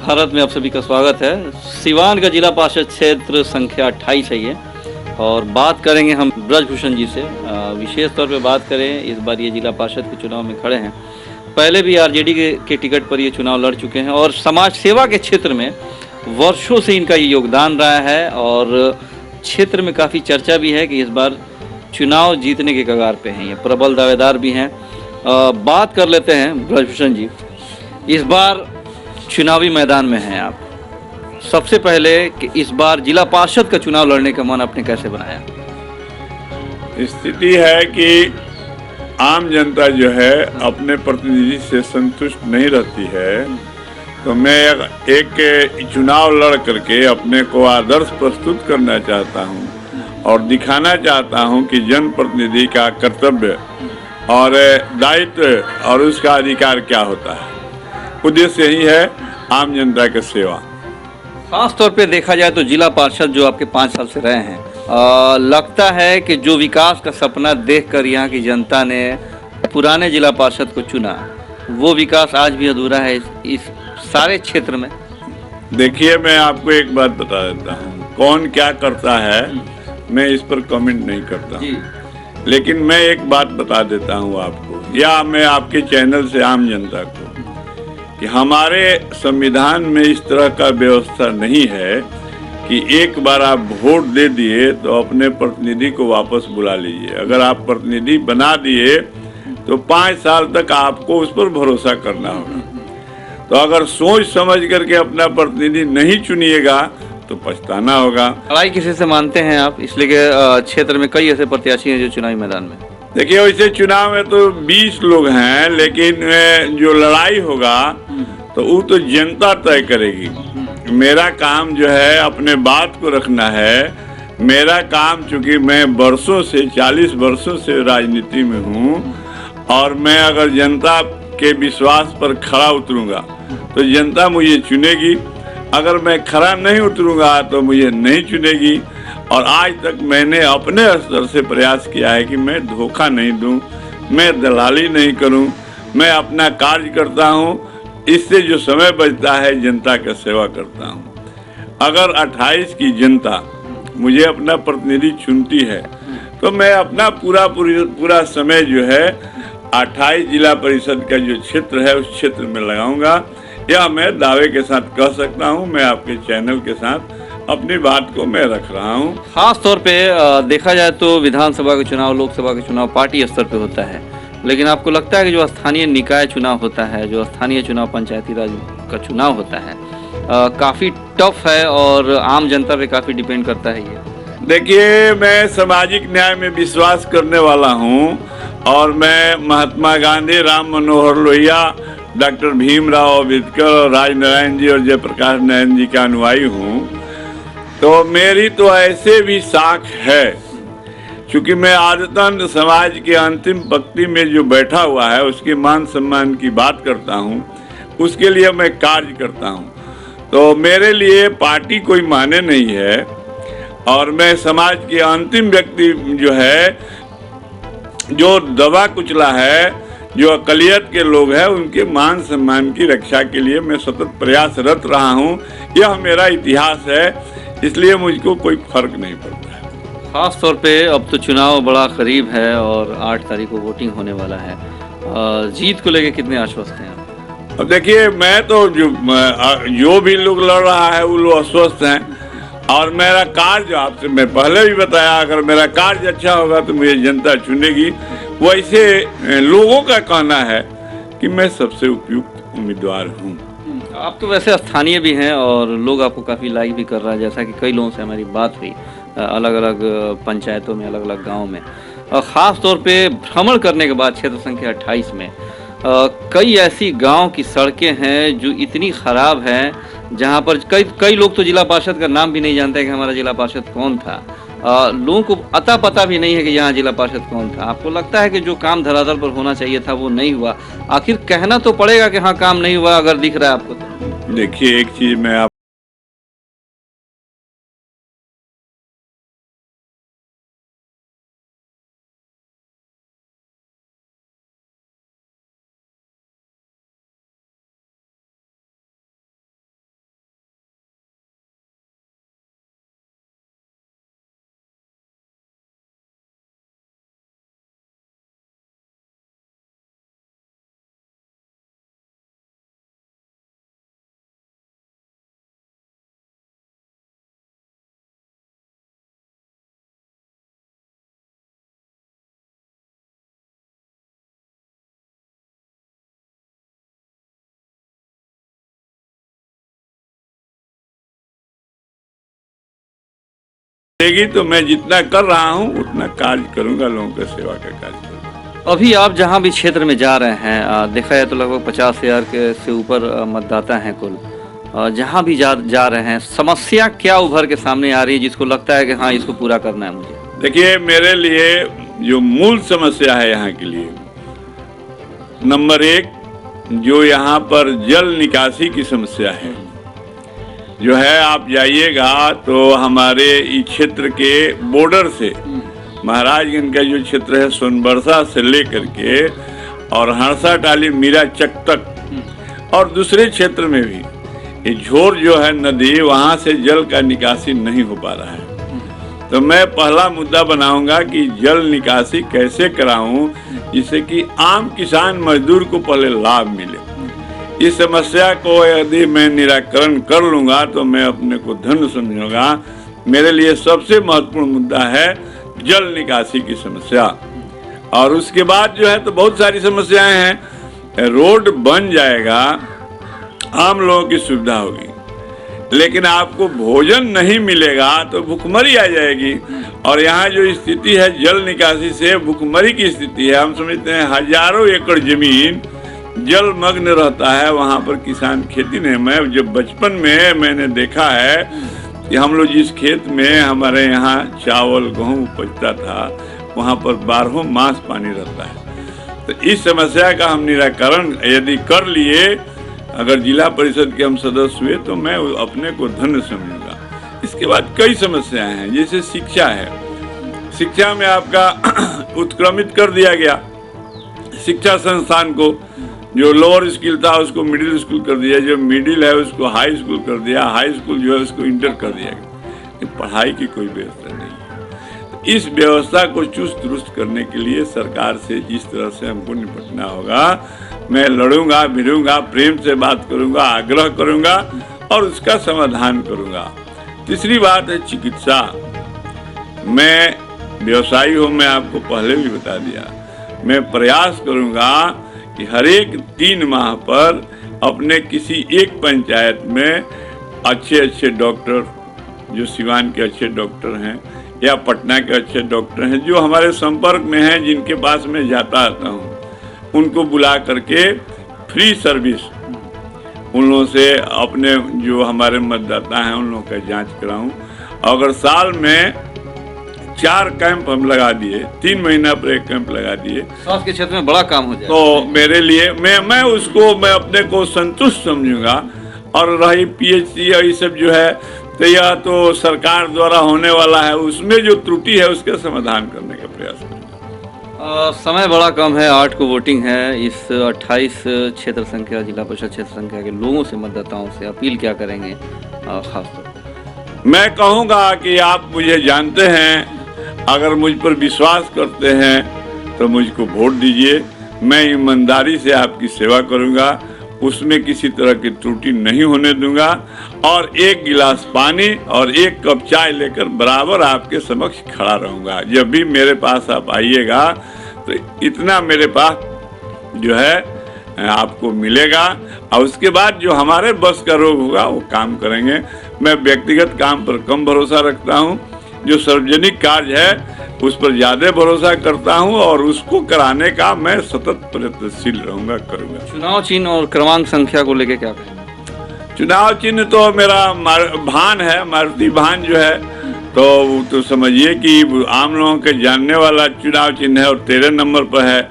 भारत में आप सभी का स्वागत है। सिवान का जिला पार्षद क्षेत्र संख्या 28 है ये। और बात करेंगे हम ब्रजभूषण जी से। विशेष तौर पे बात करें, इस बार ये जिला पार्षद के चुनाव में खड़े हैं। पहले भी आरजेडी के टिकट पर ये चुनाव लड़ चुके हैं और समाज सेवा के क्षेत्र में वर्षों से इनका ये योगदान रहा है और क्षेत्र में काफ़ी चर्चा भी है कि इस बार चुनाव जीतने के कगार पे हैं। ये प्रबल दावेदार भी हैं। बात कर लेते हैं ब्रजभूषण जी, इस बार चुनावी मैदान में हैं आप। सबसे पहले कि इस बार जिला पार्षद का चुनाव लड़ने का मन आपने कैसे बनाया? स्थिति है कि आम जनता जो है अपने प्रतिनिधि से संतुष्ट नहीं रहती है, तो मैं एक चुनाव लड़ करके अपने को आदर्श प्रस्तुत करना चाहता हूं और दिखाना चाहता हूं कि जनप्रतिनिधि का कर्तव्य और दायित्व और उसका अधिकार क्या होता है। उद्देश्य यही है आम जनता की सेवा। खास तौर पे देखा जाए तो जिला पार्षद जो आपके 5 साल से रहे हैं, लगता है कि जो विकास का सपना देखकर यहाँ की जनता ने पुराने जिला पार्षद को चुना, वो विकास आज भी अधूरा है इस सारे क्षेत्र में। देखिए, मैं आपको एक बात बता देता हूँ, कौन क्या करता है मैं इस पर कमेंट नहीं करता जी। लेकिन मैं एक बात बता देता हूँ आपको, या मैं आपके चैनल से आम जनता को, कि हमारे संविधान में इस तरह का व्यवस्था नहीं है कि एक बार आप वोट दे दिए तो अपने प्रतिनिधि को वापस बुला लीजिए। अगर आप प्रतिनिधि बना दिए तो 5 साल तक आपको उस पर भरोसा करना होगा। तो अगर सोच समझ करके अपना प्रतिनिधि नहीं चुनिएगा तो पछताना होगा। लड़ाई किसी से मानते हैं आप, इसलिए कि क्षेत्र में कई ऐसे प्रत्याशी हैं जो चुनावी मैदान में। देखिए, वैसे चुनाव में तो 20 लोग हैं, लेकिन जो लड़ाई होगा तो वो तो जनता तय करेगी। मेरा काम जो है अपने बात को रखना है। मेरा काम, चूंकि मैं वर्षों से 40 वर्षों से राजनीति में हूँ, और मैं अगर जनता के विश्वास पर खरा उतरूंगा तो जनता मुझे चुनेगी। अगर मैं खरा नहीं उतरूंगा तो मुझे नहीं चुनेगी। और आज तक मैंने अपने स्तर से प्रयास किया है कि मैं धोखा नहीं दूं, मैं दलाली नहीं करूं, मैं अपना कार्य करता हूं। इससे जो समय बचता है जनता का सेवा करता हूं। अगर 28 की जनता मुझे अपना प्रतिनिधि चुनती है तो मैं अपना पूरा समय जो है 28 जिला परिषद का जो क्षेत्र है उस क्षेत्र में लगाऊंगा। यह मैं दावे के साथ कह सकता हूं। मैं आपके चैनल के साथ अपनी बात को मैं रख रहा हूं। खास तौर पे देखा जाए तो विधानसभा का चुनाव, लोकसभा का चुनाव पार्टी स्तर पे होता है, लेकिन आपको लगता है कि जो स्थानीय निकाय चुनाव होता है, जो स्थानीय चुनाव पंचायती राज का चुनाव होता है, काफ़ी टफ है और आम जनता पे काफ़ी डिपेंड करता है ये? देखिए, मैं सामाजिक न्याय में विश्वास करने वाला हूं और मैं महात्मा गांधी, राम मनोहर लोहिया, डॉक्टर भीमराव अम्बेडकर, राज नारायण जी और जयप्रकाश नारायण जी का अनुयायी हूं। तो मेरी तो ऐसे भी साख है, क्योंकि मैं आदतन समाज के अंतिम पंक्ति में जो बैठा हुआ है उसके मान सम्मान की बात करता हूं, उसके लिए मैं कार्य करता हूं। तो मेरे लिए पार्टी कोई माने नहीं है और मैं समाज के अंतिम व्यक्ति जो है, जो दबा कुचला है, जो अकलियत के लोग हैं, उनके मान सम्मान की रक्षा के लिए मैं सतत प्रयासरत रहा हूं। यह मेरा इतिहास है, इसलिए मुझको कोई फर्क नहीं पड़ता है। खास तौर पे अब तो चुनाव बड़ा करीब है और 8 तारीख को वोटिंग होने वाला है। जीत को लेके कितने आश्वस्त हैं आप? अब देखिए, मैं तो जो भी लोग लड़ रहा है वो लोग अस्वस्थ हैं और मेरा कार्य, आपसे मैं पहले भी बताया, अगर मेरा कार्य अच्छा होगा तो मुझे जनता चुनेगी। वैसे लोगों का कहना है कि मैं सबसे उपयुक्त उम्मीदवार हूँ। आप तो वैसे स्थानीय भी हैं और लोग आपको काफ़ी लाइक भी कर रहा है, जैसा कि कई लोगों से हमारी बात हुई अलग अलग पंचायतों में, अलग अलग गाँव में। ख़ास तौर पे भ्रमण करने के बाद क्षेत्र संख्या 28 में कई ऐसी गांव की सड़कें हैं जो इतनी ख़राब हैं, जहां पर कई लोग तो जिला पार्षद का नाम भी नहीं जानते कि हमारा जिला पार्षद कौन था। लोगों को अता पता भी नहीं है कि यहाँ जिला पार्षद कौन था। आपको लगता है कि जो काम धरातल पर होना चाहिए था वो नहीं हुआ? आखिर कहना तो पड़ेगा कि हाँ, काम नहीं हुआ अगर दिख रहा है आपको तो। देखिए, एक चीज़ मैं देगी तो मैं जितना कर रहा हूँ उतना कार्य करूँगा, लोगों का सेवा का कार्य करूँगा। अभी आप जहाँ भी क्षेत्र में जा रहे हैं, देखा जाए तो लगभग 50,000 के से ऊपर मतदाता हैं कुल। जहाँ भी जा रहे हैं, समस्या क्या उभर के सामने आ रही है जिसको लगता है कि हाँ इसको पूरा करना है मुझे? देखिए, मेरे लिए जो मूल समस्या है यहाँ के लिए, नंबर 1 जो यहाँ पर जल निकासी की समस्या है, जो है आप जाइएगा तो हमारे इस क्षेत्र के बॉर्डर से महाराजगंज का जो क्षेत्र है सोनबरसा से लेकर के और हरसा टाली मीराचक तक और दूसरे क्षेत्र में भी ये झोर जो है नदी, वहाँ से जल का निकासी नहीं हो पा रहा है। तो मैं पहला मुद्दा बनाऊंगा कि जल निकासी कैसे कराऊं जिससे कि आम किसान मजदूर को पहले लाभ मिले। इस समस्या को यदि मैं निराकरण कर लूंगा तो मैं अपने को धन्य समझूंगा। मेरे लिए सबसे महत्वपूर्ण मुद्दा है जल निकासी की समस्या। और उसके बाद जो है तो बहुत सारी समस्याएं हैं। रोड बन जाएगा, आम लोगों की सुविधा होगी, लेकिन आपको भोजन नहीं मिलेगा तो भूखमरी आ जाएगी। और यहाँ जो स्थिति है जल निकासी से भूखमरी की स्थिति है। हम समझते हैं हजारों एकड़ जमीन जलमग्न रहता है, वहाँ पर किसान खेती नहीं। मैं जब बचपन में मैंने देखा है कि हम लोग जिस खेत में हमारे यहाँ चावल गेहूँ उपजता था वहाँ पर 12 मास पानी रहता है। तो इस समस्या का हम निराकरण यदि कर लिए, अगर जिला परिषद के हम सदस्य हुए तो मैं अपने को धन्य समझूंगा। इसके बाद कई समस्याएं हैं, जैसे शिक्षा है। शिक्षा में आपका उत्क्रमित कर दिया गया शिक्षा संस्थान को। जो लोअर स्कूल था उसको मिडिल स्कूल कर दिया, जो मिडिल है उसको हाई स्कूल कर दिया, हाई स्कूल जो है उसको इंटर कर दिया गया। पढ़ाई की कोई व्यवस्था नहीं है। इस व्यवस्था को चुस्त दुरुस्त करने के लिए सरकार से जिस तरह से हमको निपटना होगा, मैं लड़ूंगा, भिड़ूंगा, प्रेम से बात करूंगा, आग्रह करूंगा और उसका समाधान करूंगा। तीसरी बात है चिकित्सा। मैं व्यवसायी हूँ, मैं आपको पहले भी बता दिया। मैं प्रयास करूंगा कि हर एक 3 माह पर अपने किसी एक पंचायत में अच्छे डॉक्टर, जो सिवान के अच्छे डॉक्टर हैं या पटना के अच्छे डॉक्टर हैं, जो हमारे संपर्क में हैं, जिनके पास मैं जाता आता हूँ, उनको बुला करके फ्री सर्विस उन लोगों से अपने जो हमारे मतदाता हैं उन लोगों का जांच कराऊं। अगर साल में 4 कैंप हम लगा दिए, 3 महीना पर 1 कैंप लगा दिए, स्वास्थ्य के क्षेत्र में बड़ा काम हो जाए तो मेरे लिए मैं उसको मैं अपने को संतुष्ट समझूंगा। और रही PHC और ये सब जो है तो यह तो सरकार द्वारा होने वाला है, उसमें जो त्रुटि है उसका समाधान करने का प्रयास करेंगे। समय बड़ा कम है, 8 को वोटिंग है। इस 28 क्षेत्र संख्या जिला परिषद क्षेत्र संख्या के लोगों से, मतदाताओं से अपील क्या करेंगे खासतौर पर? मैं कहूँगा कि आप मुझे जानते हैं, अगर मुझ पर विश्वास करते हैं तो मुझको वोट दीजिए। मैं ईमानदारी से आपकी सेवा करूँगा, उसमें किसी तरह की त्रुटि नहीं होने दूंगा और 1 गिलास पानी और 1 कप चाय लेकर बराबर आपके समक्ष खड़ा रहूंगा। जब भी मेरे पास आप आइएगा तो इतना मेरे पास जो है आपको मिलेगा और उसके बाद जो हमारे बस का रोग होगा वो काम करेंगे। मैं व्यक्तिगत काम पर कम भरोसा रखता हूँ, जो सार्वजनिक कार्य है उस पर ज्यादा भरोसा करता हूं और उसको कराने का मैं सतत प्रयत्नशील रहूंगा, करूंगा। चुनाव चिन्ह और क्रमांक संख्या को लेकर क्या कहें? चुनाव चिन्ह तो मेरा भान है, मारुति भान जो है, तो समझिए कि आम लोगों के जानने वाला चुनाव चिन्ह है और 13 नंबर पर है।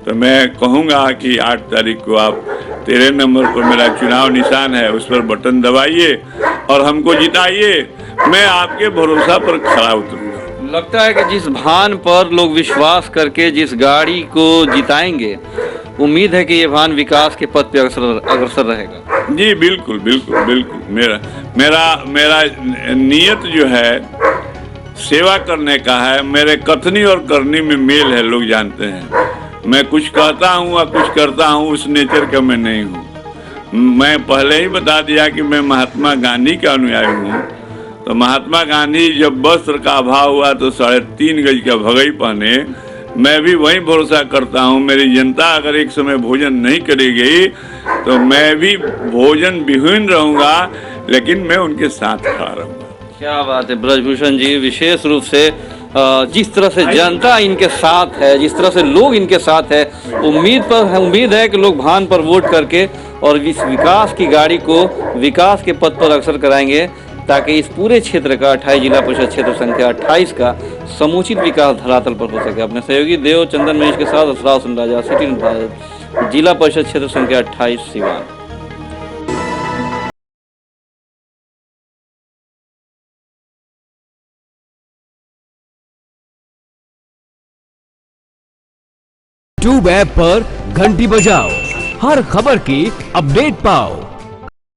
तो मैं कहूँगा कि 8 तारीख को आप 13 नंबर पर मेरा चुनाव निशान है, उस पर बटन दबाइए और हमको जिताइए। मैं आपके भरोसा पर खड़ा उतरूंगा। लगता है कि जिस भान पर लोग विश्वास करके जिस गाड़ी को जिताएंगे, उम्मीद है कि ये भान विकास के पथ पे अग्रसर रहेगा। जी बिल्कुल बिल्कुल बिल्कुल। मेरा नियत जो है सेवा करने का है। मेरे कथनी और करनी में मेल है, लोग जानते हैं। मैं कुछ कहता हूँ और कुछ करता हूँ, उस नेचर का मैं नहीं हूँ। मैं पहले ही बता दिया कि मैं महात्मा गांधी का अनुयायी हूँ। तो महात्मा गांधी जब वस्त्र का अभाव हुआ तो 3.5 गज का भगई पहने। मैं भी वही भरोसा करता हूँ। मेरी जनता अगर एक समय भोजन नहीं करेगी तो मैं भी भोजन विहीन रहूँगा, लेकिन मैं उनके साथ खड़ा रहूँगा। क्या बात है ब्रजभूषण जी, विशेष रूप से जिस तरह से जनता इनके साथ है, जिस तरह से लोग इनके साथ है, उम्मीद है कि लोग भान पर वोट करके और इस विकास की गाड़ी को विकास के पथ पर अग्रसर कराएंगे, ताकि इस पूरे क्षेत्र का 28 जिला परिषद क्षेत्र संख्या 28 का समुचित विकास धरातल पर हो सके। अपने सहयोगी देव चंदन महेश के साथ असराव सिंह राजा, सिटी न्यूज़ भारत, जिला परिषद क्षेत्र संख्या 28 सिवान। ट्यूब ऐप पर घंटी बजाओ, हर खबर की अपडेट पाओ।